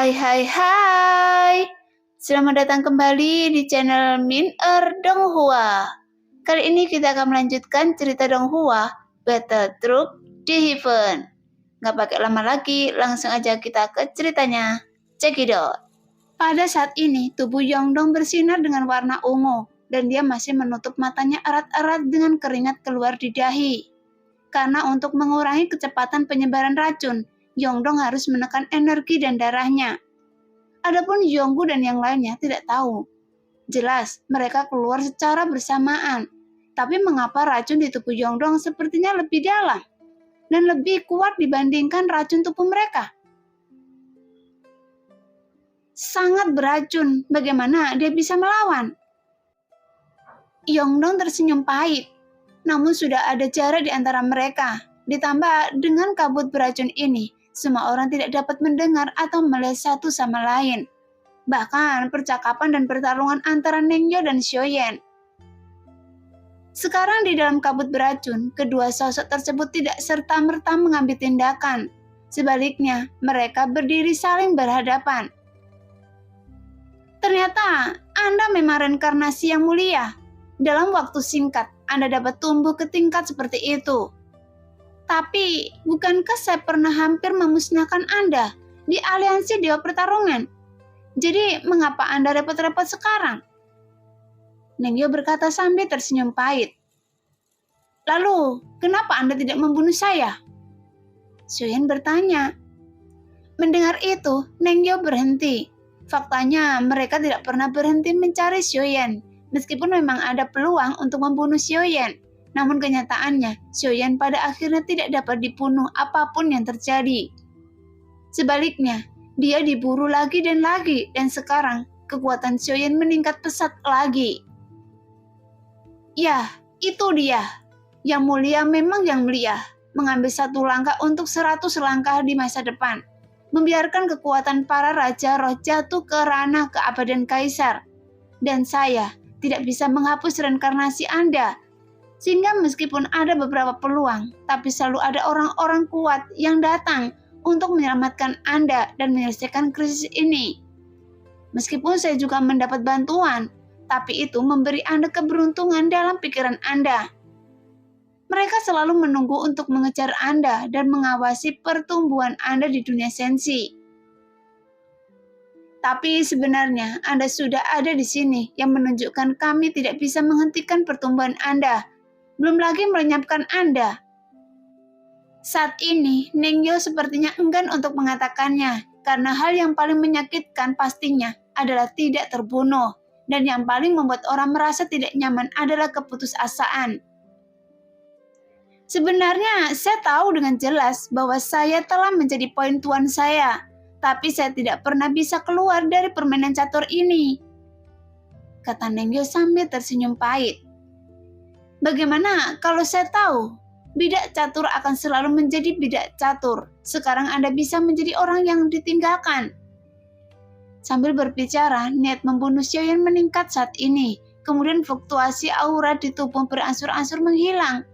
Hai hai hai. Selamat datang kembali di channel Min Donghua. Kali ini kita akan melanjutkan cerita Donghua, Battle Troop di Heaven. Gak pakai lama lagi, langsung aja kita ke ceritanya. Check it out. Pada saat ini, tubuh Yongdong bersinar dengan warna ungu, dan dia masih menutup matanya erat-erat dengan keringat keluar di dahi. Karena untuk mengurangi kecepatan penyebaran racun, Yongdong harus menekan energi dan darahnya. Adapun Yonggu dan yang lainnya tidak tahu. Jelas, mereka keluar secara bersamaan. Tapi mengapa racun di tubuh Yongdong sepertinya lebih dalam dan lebih kuat dibandingkan racun tubuh mereka? Sangat beracun, bagaimana dia bisa melawan? Yongdong tersenyum pahit, namun sudah ada jarak di antara mereka. Ditambah dengan kabut beracun ini, semua orang tidak dapat mendengar atau melihat satu sama lain. Bahkan percakapan dan pertarungan antara Nengyo dan Xiaoyan. Sekarang di dalam kabut beracun, kedua sosok tersebut tidak serta-merta mengambil tindakan. Sebaliknya, mereka berdiri saling berhadapan. Ternyata, Anda memang reinkarnasi yang mulia. Dalam waktu singkat, Anda dapat tumbuh ke tingkat seperti itu. Tapi, bukankah saya pernah hampir memusnahkan Anda di aliansi Dewa Pertarungan? Jadi, mengapa Anda repot-repot sekarang? Nengyo berkata sambil tersenyum pahit. Lalu, kenapa Anda tidak membunuh saya? Xiaoyan bertanya. Mendengar itu, Nengyo berhenti. Faktanya, mereka tidak pernah berhenti mencari Xiaoyan, meskipun memang ada peluang untuk membunuh Xiaoyan. Namun kenyataannya, Xiaoyan pada akhirnya tidak dapat dibunuh apapun yang terjadi. Sebaliknya, dia diburu lagi, dan sekarang kekuatan Xiaoyan meningkat pesat lagi. Ya, itu dia. Yang mulia memang yang mulia. Mengambil satu langkah untuk 100 langkah di masa depan. Membiarkan kekuatan para raja roh jatuh ke ranah keabadian kaisar. Dan saya tidak bisa menghapus reinkarnasi Anda. Sehingga meskipun ada beberapa peluang, tapi selalu ada orang-orang kuat yang datang untuk menyelamatkan Anda dan menyelesaikan krisis ini. Meskipun saya juga mendapat bantuan, tapi itu memberi Anda keberuntungan dalam pikiran Anda. Mereka selalu menunggu untuk mengejar Anda dan mengawasi pertumbuhan Anda di dunia sensi. Tapi sebenarnya Anda sudah ada di sini yang menunjukkan kami tidak bisa menghentikan pertumbuhan Anda, belum lagi melenyapkan Anda. Saat ini, Nengyo sepertinya enggan untuk mengatakannya, karena hal yang paling menyakitkan pastinya adalah tidak terbunuh, dan yang paling membuat orang merasa tidak nyaman adalah keputusasaan. Sebenarnya, saya tahu dengan jelas bahwa saya telah menjadi poin tuan saya, tapi saya tidak pernah bisa keluar dari permainan catur ini, kata Nengyo sambil tersenyum pahit. Bagaimana kalau saya tahu? Bidak catur akan selalu menjadi bidak catur. Sekarang Anda bisa menjadi orang yang ditinggalkan. Sambil berbicara, niat membunuh Xiaoyan meningkat saat ini. Kemudian fluktuasi aura di tubuh berangsur-angsur menghilang.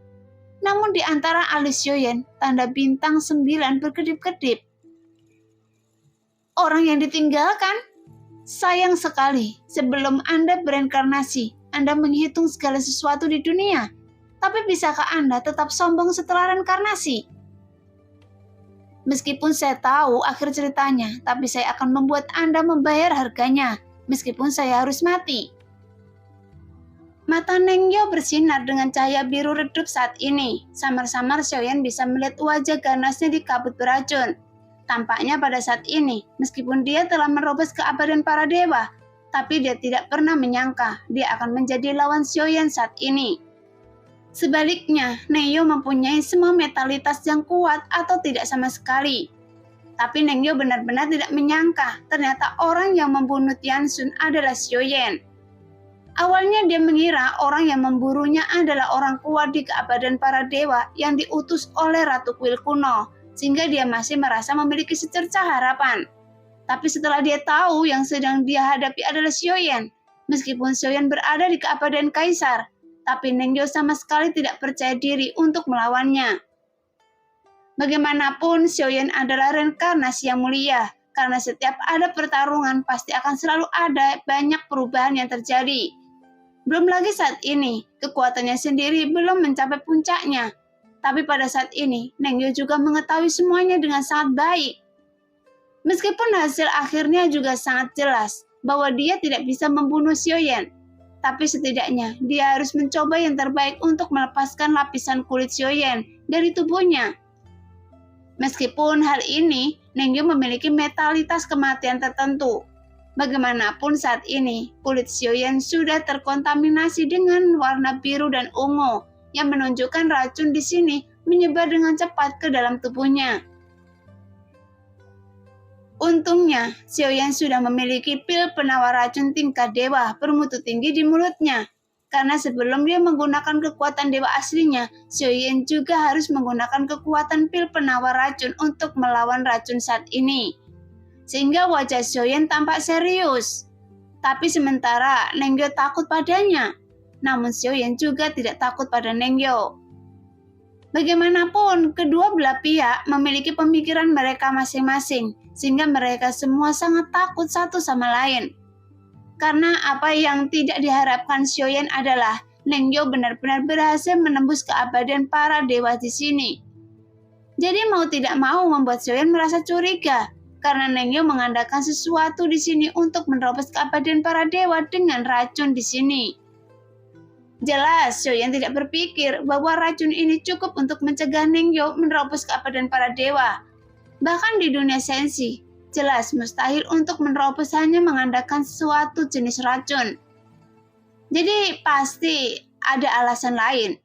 Namun di antara alis Xiaoyan, tanda bintang 9 berkedip-kedip. Orang yang ditinggalkan? Sayang sekali, sebelum Anda bereinkarnasi, Anda menghitung segala sesuatu di dunia. Tapi bisakah Anda tetap sombong setelah reinkarnasi? Meskipun saya tahu akhir ceritanya, tapi saya akan membuat Anda membayar harganya, meskipun saya harus mati. Mata Nengyo bersinar dengan cahaya biru redup saat ini. Samar-samar Xiaoyan bisa melihat wajah ganasnya di kabut beracun. Tampaknya pada saat ini, meskipun dia telah merobos keabadian para dewa, tapi dia tidak pernah menyangka dia akan menjadi lawan Xiaoyan saat ini. Sebaliknya, Nengyo mempunyai semua metalitas yang kuat atau tidak sama sekali. Tapi Nengyo benar-benar tidak menyangka ternyata orang yang membunuh Tianxun adalah Xiaoyan. Awalnya dia mengira orang yang memburunya adalah orang kuat di keabadian para dewa yang diutus oleh Ratu Kuil kuno, sehingga dia masih merasa memiliki secercah harapan. Tapi setelah dia tahu yang sedang dia hadapi adalah Xiaoyan, meskipun Xiaoyan berada di keabadian kaisar, tapi Nengyo sama sekali tidak percaya diri untuk melawannya. Bagaimanapun, Xiaoyan adalah reinkarnasi yang mulia, karena setiap ada pertarungan pasti akan selalu ada banyak perubahan yang terjadi. Belum lagi saat ini, kekuatannya sendiri belum mencapai puncaknya. Tapi pada saat ini, Nengyo juga mengetahui semuanya dengan sangat baik. Meskipun hasil akhirnya juga sangat jelas bahwa dia tidak bisa membunuh Xiaoyan, tapi setidaknya dia harus mencoba yang terbaik untuk melepaskan lapisan kulit Xiaoyan dari tubuhnya. Meskipun hal ini, Nengyo memiliki metalitas kematian tertentu. Bagaimanapun saat ini, kulit Xiaoyan sudah terkontaminasi dengan warna biru dan ungu yang menunjukkan racun di sini menyebar dengan cepat ke dalam tubuhnya. Untungnya, Xiaoyan sudah memiliki pil penawar racun tingkat dewa bermutu tinggi di mulutnya. Karena sebelum dia menggunakan kekuatan dewa aslinya, Xiaoyan juga harus menggunakan kekuatan pil penawar racun untuk melawan racun saat ini. Sehingga wajah Xiaoyan tampak serius. Tapi sementara Nengyo takut padanya. Namun Xiaoyan juga tidak takut pada Nengyo. Bagaimanapun, kedua belah pihak memiliki pemikiran mereka masing-masing, sehingga mereka semua sangat takut satu sama lain. Karena apa yang tidak diharapkan Xiaoyan adalah Nengyo benar-benar berhasil menembus keabadian para dewa di sini. Jadi mau tidak mau membuat Xiaoyan merasa curiga, karena Nengyo mengandalkan sesuatu di sini untuk menerobos keabadian para dewa dengan racun di sini. Jelas, Xiaoyan tidak berpikir bahwa racun ini cukup untuk mencegah Nengyo menerobos keabadian para dewa. Bahkan di dunia sensi, jelas mustahil untuk menerobos hanya mengandalkan suatu jenis racun. Jadi pasti ada alasan lain.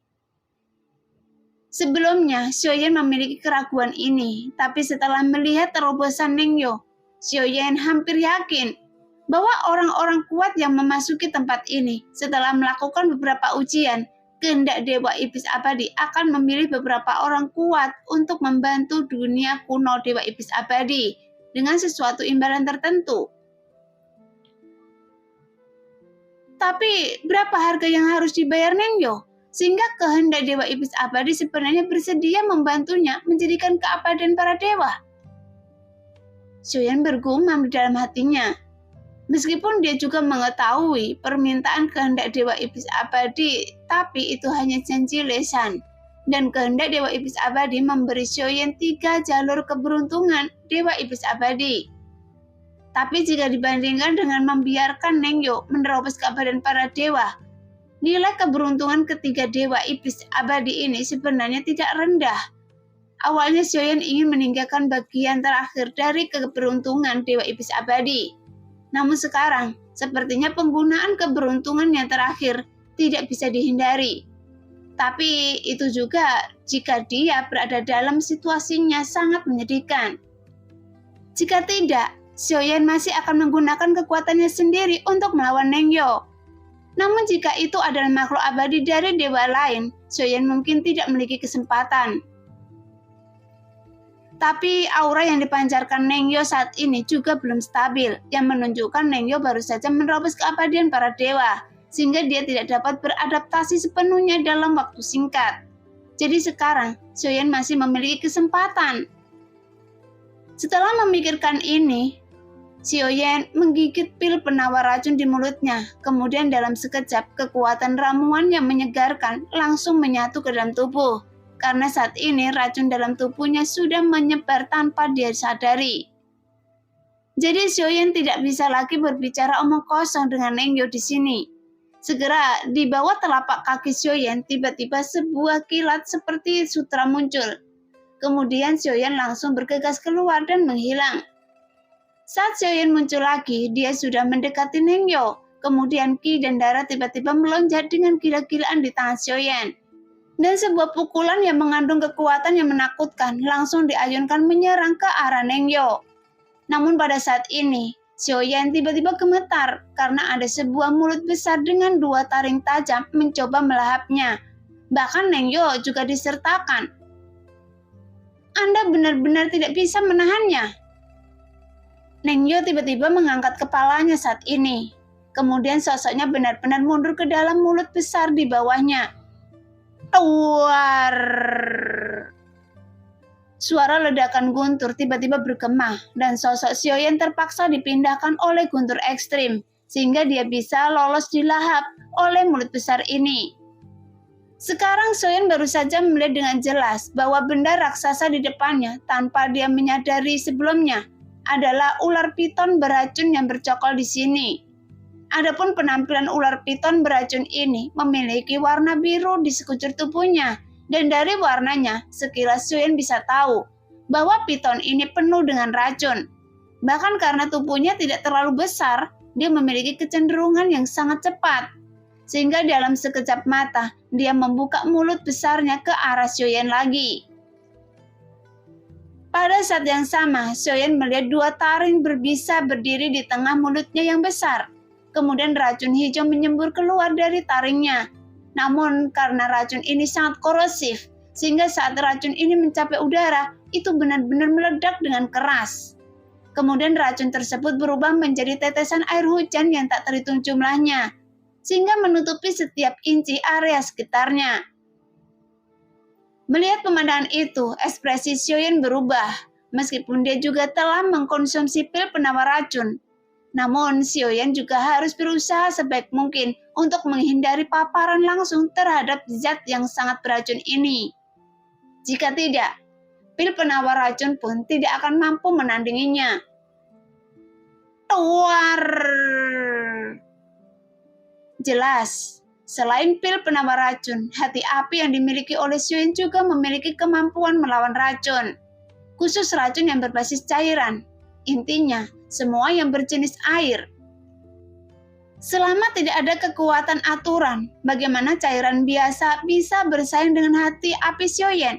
Sebelumnya, Xiaoyan memiliki keraguan ini, tapi setelah melihat terobosan Nengyo, Xiaoyan hampir yakin bahwa orang-orang kuat yang memasuki tempat ini setelah melakukan beberapa ujian, kehendak Dewa Iblis Abadi akan memilih beberapa orang kuat untuk membantu dunia kuno Dewa Iblis Abadi dengan sesuatu imbalan tertentu. Tapi berapa harga yang harus dibayar Nengyo? Sehingga kehendak Dewa Iblis Abadi sebenarnya bersedia membantunya menjadikan keabadian para dewa. Xiaoyan bergumam di dalam hatinya. Meskipun dia juga mengetahui permintaan kehendak Dewa Iblis Abadi, tapi itu hanya janji lesan. Dan kehendak Dewa Iblis Abadi memberi Xiaoyan 3 jalur keberuntungan Dewa Iblis Abadi. Tapi jika dibandingkan dengan membiarkan Nengyo menerobos keabadian para dewa, nilai keberuntungan ketiga Dewa Iblis Abadi ini sebenarnya tidak rendah. Awalnya Xiaoyan ingin meninggalkan bagian terakhir dari keberuntungan Dewa Iblis Abadi. Namun sekarang, sepertinya penggunaan keberuntungan yang terakhir tidak bisa dihindari. Tapi itu juga jika dia berada dalam situasinya sangat menyedihkan. Jika tidak, Xiaoyan masih akan menggunakan kekuatannya sendiri untuk melawan Nengyo. Namun jika itu adalah makhluk abadi dari dewa lain, Xiaoyan mungkin tidak memiliki kesempatan. Tapi aura yang dipancarkan Nengyo saat ini juga belum stabil, yang menunjukkan Nengyo baru saja menerobos keabadian para dewa, sehingga dia tidak dapat beradaptasi sepenuhnya dalam waktu singkat. Jadi sekarang, Xiaoyan masih memiliki kesempatan. Setelah memikirkan ini, Xiaoyan menggigit pil penawar racun di mulutnya, kemudian dalam sekejap kekuatan ramuan yang menyegarkan langsung menyatu ke dalam tubuh. Karena saat ini racun dalam tubuhnya sudah menyebar tanpa dia sadari. Jadi Xiaoyan tidak bisa lagi berbicara omong kosong dengan Nengyo di sini. Segera di bawah telapak kaki Xiaoyan tiba-tiba sebuah kilat seperti sutra muncul. Kemudian Xiaoyan langsung bergegas keluar dan menghilang. Saat Xiaoyan muncul lagi, dia sudah mendekati Nengyo. Kemudian Qi dan darah tiba-tiba melonjak dengan gila-gilaan di tangan Xiaoyan. Dan sebuah pukulan yang mengandung kekuatan yang menakutkan langsung diayunkan menyerang ke arah Nengyo. Namun pada saat ini, Xiaoyan tiba-tiba gemetar karena ada sebuah mulut besar dengan 2 taring tajam mencoba melahapnya. Bahkan Nengyo juga disertakan. Anda benar-benar tidak bisa menahannya. Nengyo tiba-tiba mengangkat kepalanya saat ini. Kemudian sosoknya benar-benar mundur ke dalam mulut besar di bawahnya. Tuar. Suara ledakan guntur tiba-tiba bergema dan sosok Xiaoyan terpaksa dipindahkan oleh guntur ekstrim sehingga dia bisa lolos dilahap oleh mulut besar ini. Sekarang Xiaoyan baru saja melihat dengan jelas bahwa benda raksasa di depannya tanpa dia menyadari sebelumnya adalah ular piton beracun yang bercokol di sini. Adapun penampilan ular piton beracun ini memiliki warna biru di sekujur tubuhnya. Dan dari warnanya, sekilas Xiaoyan bisa tahu bahwa piton ini penuh dengan racun. Bahkan karena tubuhnya tidak terlalu besar, dia memiliki kecenderungan yang sangat cepat. Sehingga dalam sekejap mata, dia membuka mulut besarnya ke arah Xiaoyan lagi. Pada saat yang sama, Xiaoyan melihat dua taring berbisa berdiri di tengah mulutnya yang besar. Kemudian racun hijau menyembur keluar dari taringnya. Namun karena racun ini sangat korosif, sehingga saat racun ini mencapai udara, itu benar-benar meledak dengan keras. Kemudian racun tersebut berubah menjadi tetesan air hujan yang tak terhitung jumlahnya, sehingga menutupi setiap inci area sekitarnya. Melihat pemandangan itu, ekspresi Xiaoyan berubah, meskipun dia juga telah mengkonsumsi pil penawar racun. Namun, Xiaoyan juga harus berusaha sebaik mungkin untuk menghindari paparan langsung terhadap zat yang sangat beracun ini. Jika tidak, pil penawar racun pun tidak akan mampu menandinginya. Keluar! Jelas, selain pil penawar racun, hati api yang dimiliki oleh Xiaoyan juga memiliki kemampuan melawan racun. Khusus racun yang berbasis cairan. Intinya, semua yang berjenis air. Selama tidak ada kekuatan aturan, bagaimana cairan biasa bisa bersaing dengan hati api Xiaoyan?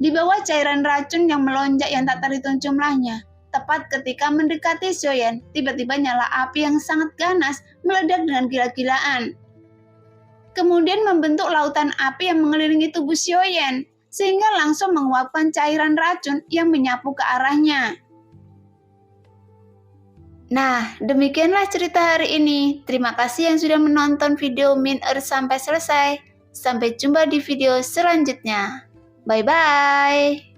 Di bawah cairan racun yang melonjak yang tak terhitung jumlahnya, tepat ketika mendekati Xiaoyan, tiba-tiba nyala api yang sangat ganas meledak dengan gila-gilaan. Kemudian membentuk lautan api yang mengelilingi tubuh Xiaoyan, sehingga langsung menguapkan cairan racun yang menyapu ke arahnya. Nah, demikianlah cerita hari ini. Terima kasih yang sudah menonton video Min Earth sampai selesai. Sampai jumpa di video selanjutnya. Bye-bye.